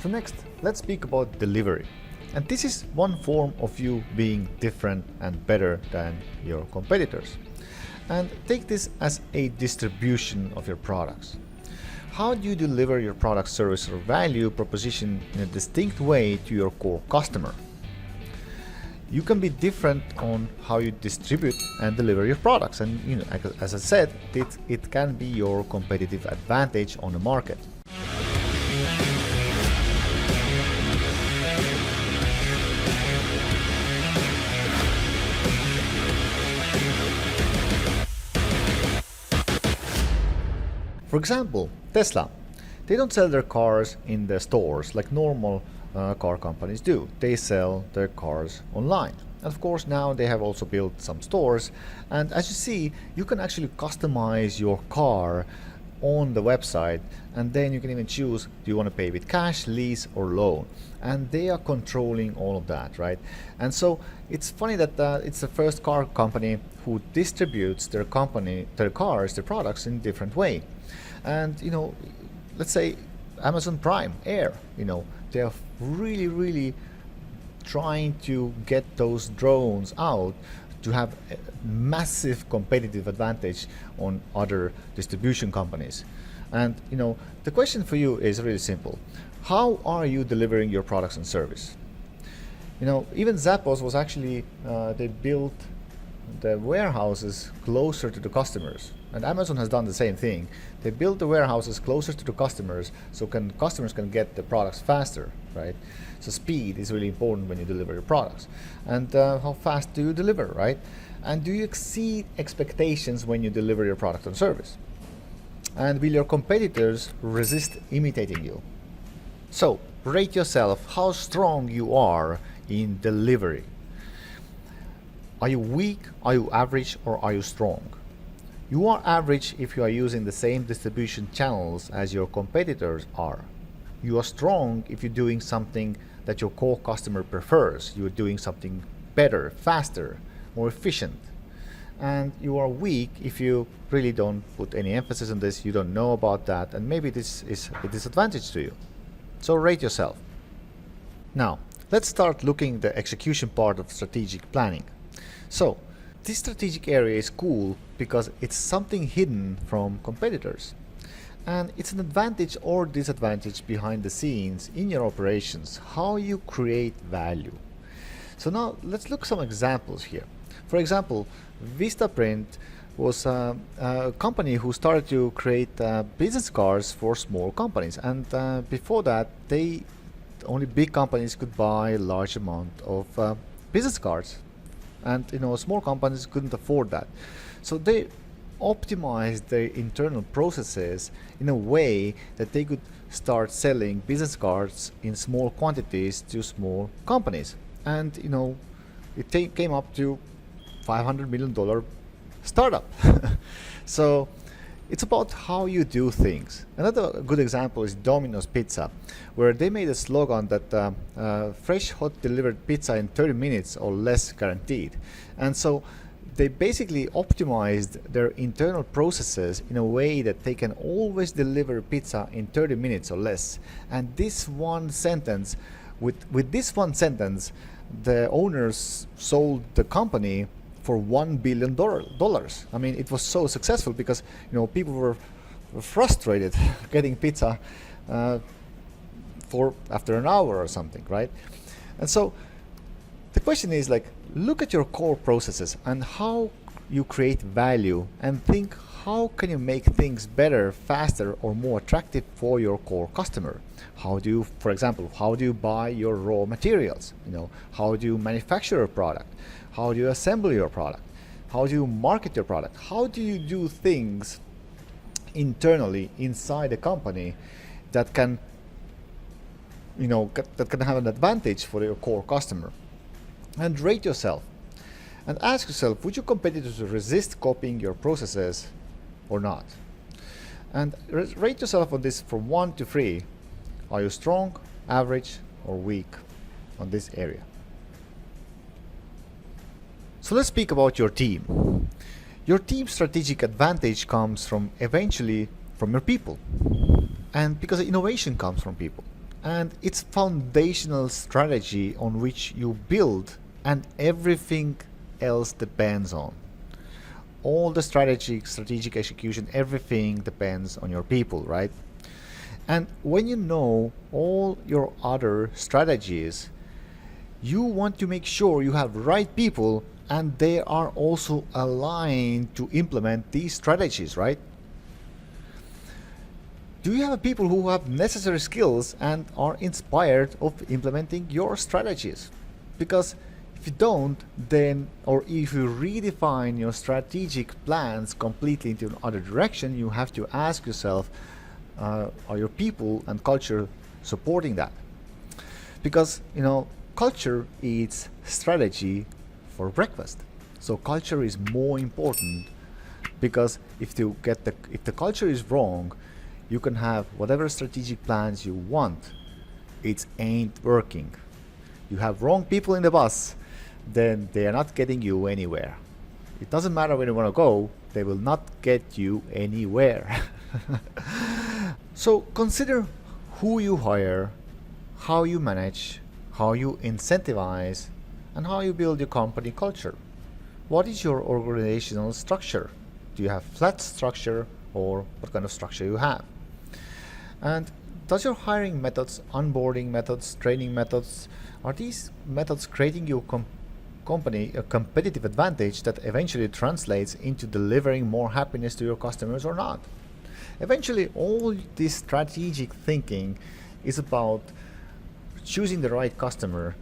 So next, let's speak about delivery. And this is one form of you being different and better than your competitors. And take this as a distribution of your products. How do you deliver your product, service, or value proposition in a distinct way to your core customer? You can be different on how you distribute and deliver your products, and as I said, it can be your competitive advantage on the market. For example, Tesla. They don't sell their cars in the stores like normal car companies do. They sell their cars online. And of course now they have also built some stores, and as you see, you can actually customize your car on the website, and then you can even choose, do you want to pay with cash, lease, or loan, and they are controlling all of that, right? And so it's funny that it's the first car company who distributes their cars, their products in a different way. And let's say Amazon Prime Air, they are really trying to get those drones out to have a massive competitive advantage on other distribution companies. And the question for you is really simple. How are you delivering your products and service? Even Zappos was actually, they built the warehouses closer to the customers. And Amazon has done the same thing. They built the warehouses closer to the customers so customers can get the products faster, right? So speed is really important when you deliver your products. And how fast do you deliver, right? And do you exceed expectations when you deliver your product and service? And will your competitors resist imitating you? So rate yourself how strong you are in delivery. Are you weak, are you average, or are you strong? You are average if you are using the same distribution channels as your competitors are. You are strong if you're doing something that your core customer prefers. You're doing something better, faster, more efficient. And you are weak if you really don't put any emphasis on this, you don't know about that, and maybe this is a disadvantage to you. So rate yourself. Now, let's start looking at the execution part of strategic planning. So, this strategic area is cool because it's something hidden from competitors. And it's an advantage or disadvantage behind the scenes in your operations, how you create value. So now let's look at some examples here. For example, Vistaprint was a company who started to create business cards for small companies. And before that, only big companies could buy a large amount of business cards. And small companies couldn't afford that. So they optimized their internal processes in a way that they could start selling business cards in small quantities to small companies. And it came up to $500 million startup. So it's about how you do things. Another good example is Domino's Pizza, where they made a slogan that fresh hot delivered pizza in 30 minutes or less guaranteed. And so they basically optimized their internal processes in a way that they can always deliver pizza in 30 minutes or less. And this one sentence, with this one sentence, the owners sold the company for $1 billion. I mean, it was so successful because people were frustrated getting pizza after an hour or something, right? And so the question is, look at your core processes and how you create value, and think, how can you make things better, faster, or more attractive for your core customer? How do you, for example, how do you buy your raw materials? How do you manufacture a product? How do you assemble your product? How do you market your product? How do you do things internally inside a company that can have an advantage for your core customer? And rate yourself and ask yourself, would your competitors resist copying your processes or not? And rate yourself on this from 1 to 3. Are you strong, average, or weak on this area? So let's speak about your team. Your team's strategic advantage comes from eventually from your people. And because innovation comes from people. And it's foundational strategy on which you build, and everything else depends on. All the strategic execution, everything depends on your people, right? And when you know all your other strategies, you want to make sure you have right people and they are also aligned to implement these strategies, right? Do you have people who have necessary skills and are inspired of implementing your strategies? Because if you don't, then, or if you redefine your strategic plans completely into another direction, you have to ask yourself, are your people and culture supporting that? Because, culture eats strategy for breakfast. So culture is more important, because if the culture is wrong, you can have whatever strategic plans you want, it ain't working. You have wrong people in the bus, then they are not getting you anywhere. It doesn't matter where you want to go, they will not get you anywhere. So consider who you hire, how you manage, how you incentivize, and how you build your company culture. What is your organizational structure? Do you have flat structure, or what kind of structure you have? And does your hiring methods, onboarding methods, training methods, are these methods creating your company a competitive advantage that eventually translates into delivering more happiness to your customers or not? Eventually, all this strategic thinking is about choosing the right customer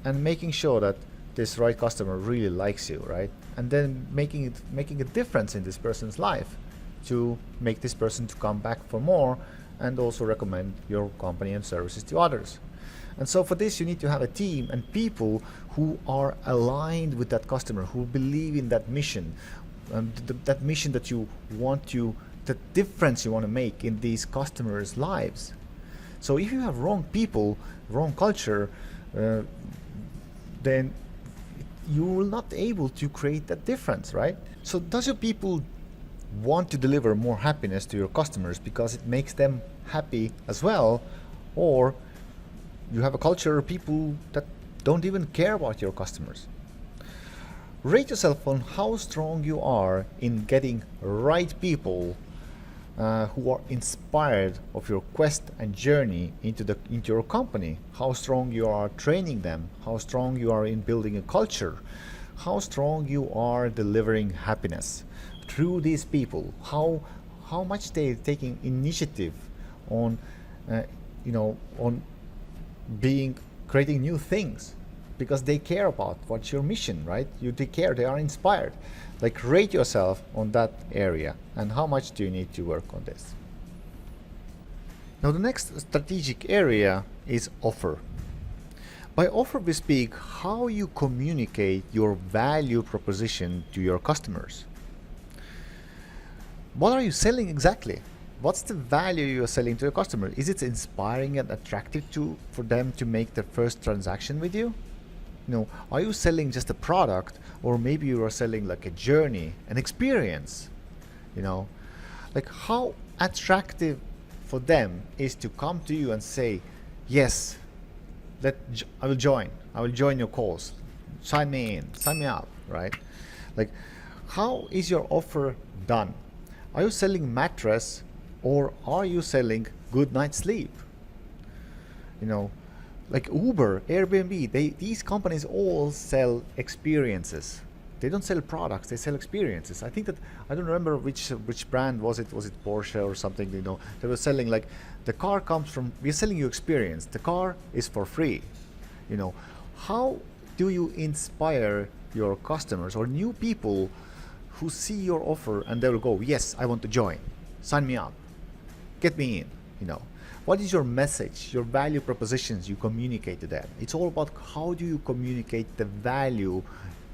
and making sure that this right customer really likes you, right? And then making a difference in this person's life to make this person to come back for more and also recommend your company and services to others. And so for this, you need to have a team and people who are aligned with that customer, who believe in that mission, that mission that you want to, the difference you want to make in these customers' lives. So if you have wrong people, wrong culture, then you will not able to create that difference, right? So does your people want to deliver more happiness to your customers because it makes them happy as well, or you have a culture of people that don't even care about your customers? Rate yourself on how strong you are in getting right people who are inspired of your quest and journey into your company. How strong you are training them, how strong you are in building a culture, how strong you are delivering happiness through these people, how much they're taking initiative on on creating new things, because they care about what's your mission, right? They care, they are inspired. Like, rate yourself on that area and how much do you need to work on this. Now the next strategic area is offer. By offer we speak how you communicate your value proposition to your customers. What are you selling exactly? What's the value you're selling to your customer? Is it inspiring and attractive for them to make their first transaction with you? Are you selling just a product, or maybe you are selling like a journey, an experience? Like, how attractive for them is to come to you and say, yes, I will join your cause, sign me up, right? Like, how is your offer done? Are you selling mattress, or are you selling good night's sleep? Like Uber, Airbnb, these companies all sell experiences. They don't sell products, they sell experiences. I think that, I don't remember which brand was it Porsche or something, they were selling, like, the car comes from, we're selling you experience, the car is for free. How do you inspire your customers or new people who see your offer and they will go, yes, I want to join, sign me up, get me in? What is your message, your value propositions you communicate to them? It's all about how do you communicate the value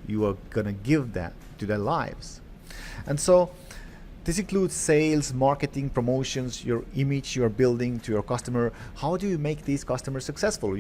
you are gonna give them to their lives. And so this includes sales, marketing, promotions, your image you're building to your customer. How do you make these customers successful?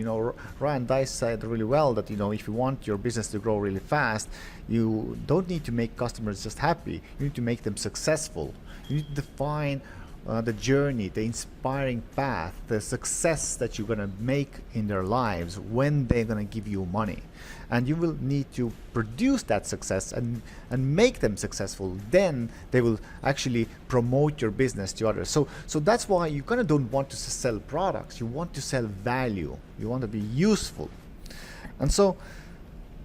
Ryan Dice said really well that if you want your business to grow really fast, you don't need to make customers just happy. You need to make them successful. You need to define the journey, the inspiring path, the success that you're gonna make in their lives when they're gonna give you money. And you will need to produce that success and make them successful. Then they will actually promote your business to others. So that's why you kind of don't want to sell products. You want to sell value. You want to be useful. And so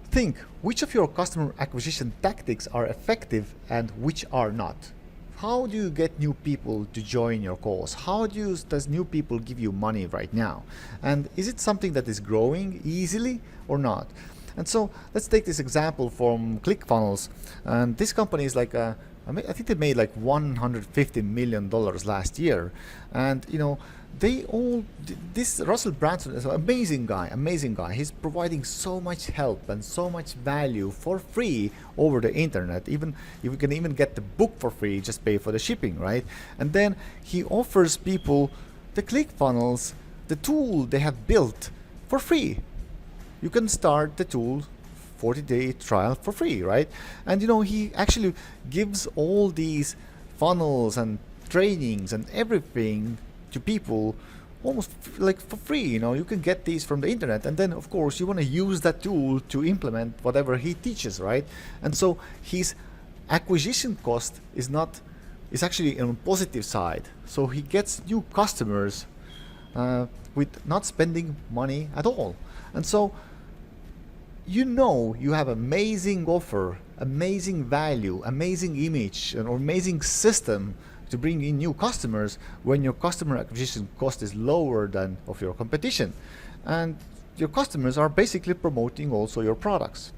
think, which of your customer acquisition tactics are effective and which are not? How do you get new people to join your cause? How does new people give you money right now? And is it something that is growing easily or not? And so let's take this example from ClickFunnels. And this company is like I think they made like $150 million last year. And this Russell Brunson is an amazing guy. He's providing so much help and so much value for free over the internet. Even if you can even get the book for free, just pay for the shipping, right? And then he offers people the ClickFunnels, the tool they have built, for free. You can start the tool 40-day trial for free, right? And he actually gives all these funnels and trainings and everything to people almost like for free. You can get these from the internet, and then of course you want to use that tool to implement whatever he teaches, right? And so his acquisition cost is actually on the positive side. So he gets new customers with not spending money at all. And so you have amazing offer, amazing value, amazing image, or amazing system to bring in new customers when your customer acquisition cost is lower than of your competition. And your customers are basically promoting also your products.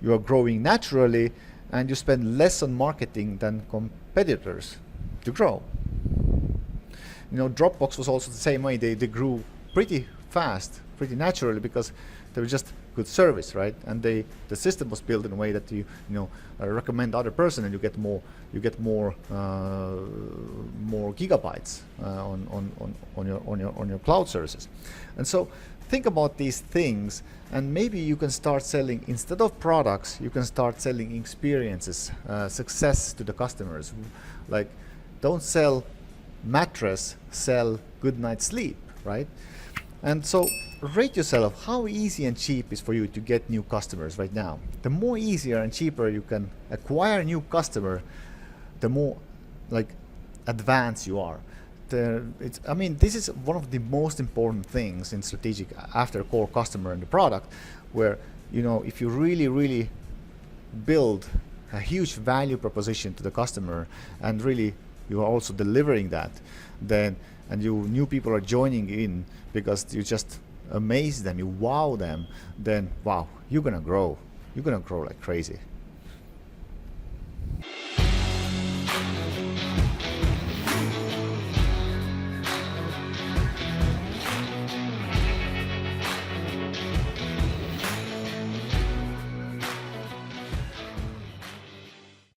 You are growing naturally, and you spend less on marketing than competitors to grow. Dropbox was also the same way. They grew pretty fast, pretty naturally, because they were just good service, right? And the system was built in a way that you recommend other person, and you get more gigabytes on your cloud services. And so think about these things, and maybe you can start selling, instead of products, you can start selling experiences, success to the customers. Like, don't sell mattress, sell good night's sleep, right? And so rate yourself how easy and cheap is for you to get new customers right now. The more easier and cheaper you can acquire a new customer, the more advanced you are. This is one of the most important things in strategic after core customer and the product, where if you really build a huge value proposition to the customer, and really you are also delivering that, then new people are joining in because you just amaze them, you wow them, then wow, you're gonna grow like crazy.